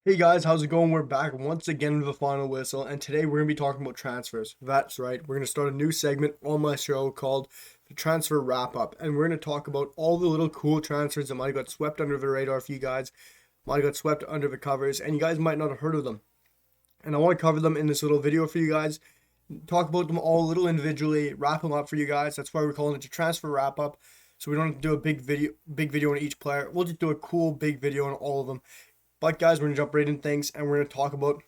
Hey guys, how's it going? We're back once again with the final whistle, and today we're going to be talking about transfers. That's right, we're going to start a new segment on my show called the Transfer Wrap-Up, and we're going to talk about all the little cool transfers that might have got swept under the radar for you guys, might have got swept under the covers, and you guys might not have heard of them. And I want to cover them in this little video for you guys, talk about them all a little individually, wrap them up for you guys. That's why we're calling it the Transfer Wrap-Up, so we don't have to do a big video on each player. We'll just do a cool big video on all of them. But guys, we're gonna jump right in things, and we're gonna talk about,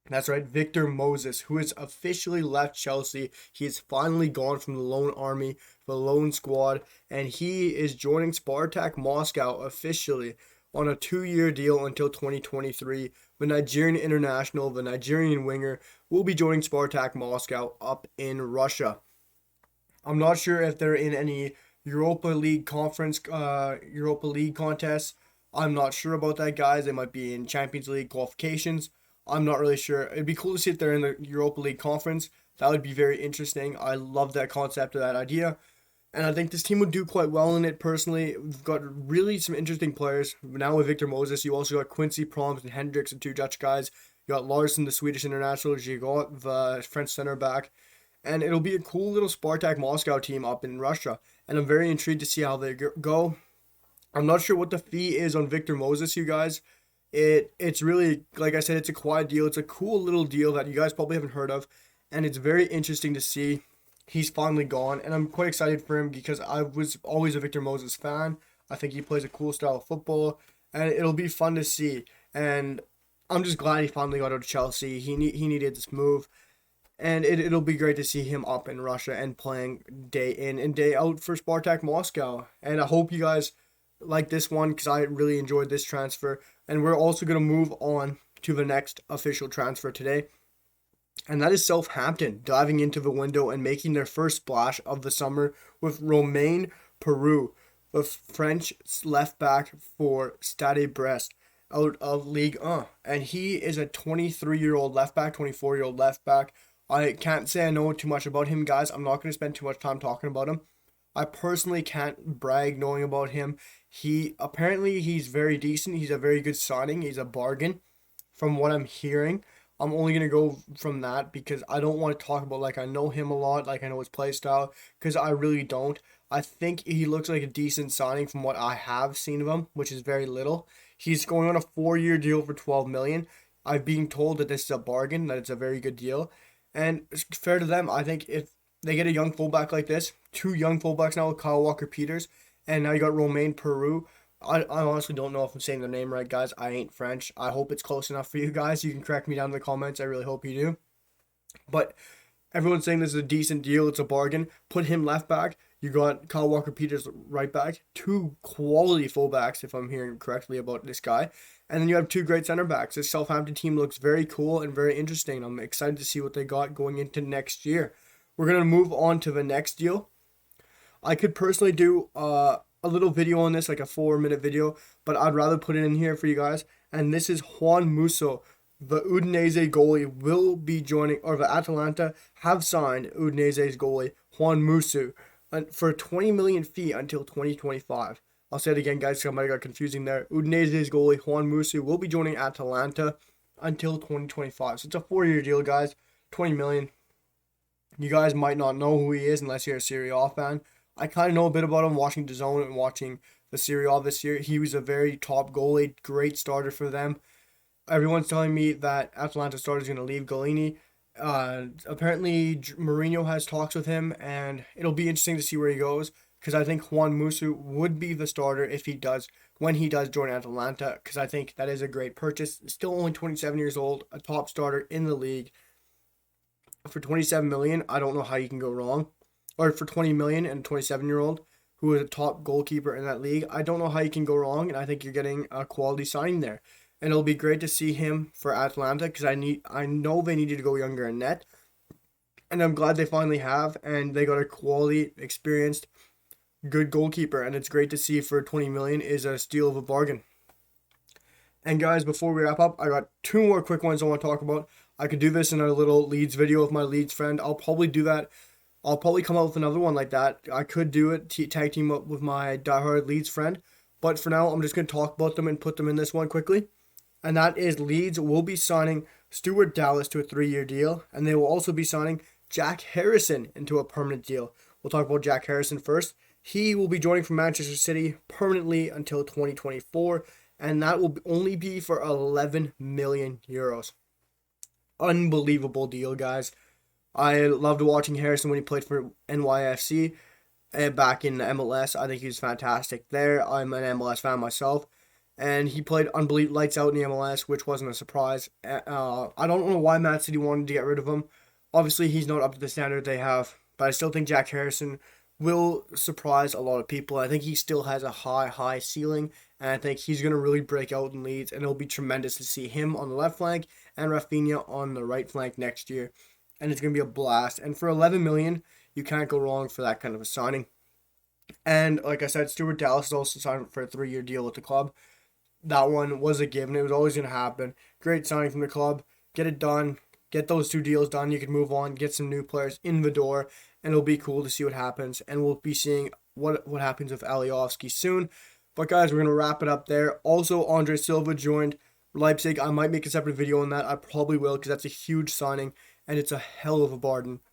that's right, Victor Moses, who has officially left Chelsea. He is finally gone from the Lone Army, the Lone Squad, and he is joining Spartak Moscow officially on a 2-year deal until 2023. The Nigerian international, the Nigerian winger, will be joining Spartak Moscow up in Russia. I'm not sure if they're in any Europa League contests. I'm not sure about that, guys. They might be in Champions League qualifications. I'm not really sure. It'd be cool to see if they're in the Europa League conference. That would be very interesting. I love that concept of that idea. And I think this team would do quite well in it personally. We've got really some interesting players. Now with Victor Moses, you also got Quincy Promes and Hendricks, the two Dutch guys. You got Larson, the Swedish international. You got the French center back. And it'll be a cool little Spartak Moscow team up in Russia. And I'm very intrigued to see how they go. I'm not sure what the fee is on Victor Moses, you guys. It's really, like I said, it's a quiet deal. It's a cool little deal that you guys probably haven't heard of, and it's very interesting to see. He's finally gone, and I'm quite excited for him because I was always a Victor Moses fan. I think he plays a cool style of football, and it'll be fun to see. And I'm just glad he finally got out of Chelsea. He needed this move, and it'll be great to see him up in Russia and playing day in and day out for Spartak Moscow. And I hope you guys like this one because I really enjoyed this transfer. And we're also going to move on to the next official transfer today, and that is Southampton diving into the window and making their first splash of the summer with Romain Perraud, the French left back for Stade Brest out of Ligue 1. And he is a 23-year-old left back, 24-year-old left back. I can't say I know too much about him, guys. I'm not going to spend too much time talking about him. I personally can't brag knowing about him. He's very decent. He's a very good signing. He's a bargain from what I'm hearing. I'm only going to go from that because I don't want to talk about like I know him a lot, like I know his play style, because I really don't. I think he looks like a decent signing from what I have seen of him, which is very little. He's going on a 4-year deal for 12 million. I'm being told that this is a bargain, that it's a very good deal. And it's fair to them. I think if they get a young fullback like this, two young fullbacks now with Kyle Walker-Peters, and now you got Romain Perraud. I honestly don't know if I'm saying the name right, guys. I ain't French. I hope it's close enough for you guys. You can correct me down in the comments. I really hope you do. But everyone's saying this is a decent deal. It's a bargain. Put him left back. You got Kyle Walker-Peters right back. Two quality fullbacks, if I'm hearing correctly about this guy. And then you have two great center backs. This Southampton team looks very cool and very interesting. I'm excited to see what they got going into next year. We're going to move on to the next deal. I could personally do a little video on this, like a 4-minute video, but I'd rather put it in here for you guys. And this is Juan Musso, the Udinese goalie, will be joining, or the Atalanta have signed Udinese's goalie, Juan Musso, for 20 million fee until 2025. I'll say it again, guys, because I might have got confusing there. Udinese's goalie, Juan Musso, will be joining Atalanta until 2025. So it's a 4-year deal, guys. 20 million. You guys might not know who he is unless you're a Serie A fan. I kind of know a bit about him watching DAZN and watching the Serie A this year. He was a very top goalie, great starter for them. Everyone's telling me that Atalanta starter is going to leave Galini. Apparently, Mourinho has talks with him, and it'll be interesting to see where he goes because I think Juan Musso would be the starter when he does join Atalanta, because I think that is a great purchase. Still only 27 years old, a top starter in the league. For 27 million, I don't know how you can go wrong. Or for 20 million and a 27-year-old who is a top goalkeeper in that league, I don't know how you can go wrong, and I think you're getting a quality signing there. And it'll be great to see him for Atlanta because I know they needed to go younger in net, and I'm glad they finally have, and they got a quality, experienced, good goalkeeper, and it's great to see for 20 million is a steal of a bargain. And guys, before we wrap up, I got two more quick ones I want to talk about. I could do this in a little Leeds video with my Leeds friend. I'll probably do that. I'll probably come out with another one like that. I could do it, tag team up with my diehard Leeds friend. But for now, I'm just going to talk about them and put them in this one quickly. and that is Leeds will be signing Stuart Dallas to a 3-year deal, and they will also be signing Jack Harrison into a permanent deal. We'll talk about Jack Harrison first. He will be joining from Manchester City permanently until 2024, and that will only be for 11 million euros. Unbelievable deal, guys. I loved watching Harrison when he played for NYFC back in MLS. I think he was fantastic there. I'm an MLS fan myself, and he played unbelievable lights out in the MLS, which wasn't a surprise. I don't know why Man City wanted to get rid of him. Obviously, he's not up to the standard they have, but I still think Jack Harrison will surprise a lot of people. I think he still has a high ceiling, and I think he's going to really break out in Leeds, and it'll be tremendous to see him on the left flank and Rafinha on the right flank next year, and it's going to be a blast. And for 11 million, you can't go wrong for that kind of a signing. And like I said, Stuart Dallas is also signed for a 3-year deal with the club. That one was a given. It was always going to happen. Great signing from the club. Get it done. Get those 2 deals done. You can move on. Get some new players in the door. And it'll be cool to see what happens. And we'll be seeing what happens with Alioski soon. But guys, we're going to wrap it up there. Also, Andre Silva joined Leipzig. I might make a separate video on that. I probably will, because that's a huge signing. And it's a hell of a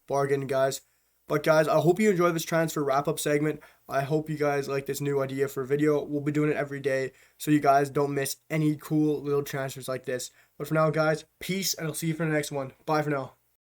bargain, guys. But guys, I hope you enjoyed this transfer wrap-up segment. I hope you guys like this new idea for a video. We'll be doing it every day, so you guys don't miss any cool little transfers like this. But for now, guys, peace, and I'll see you for the next one. Bye for now.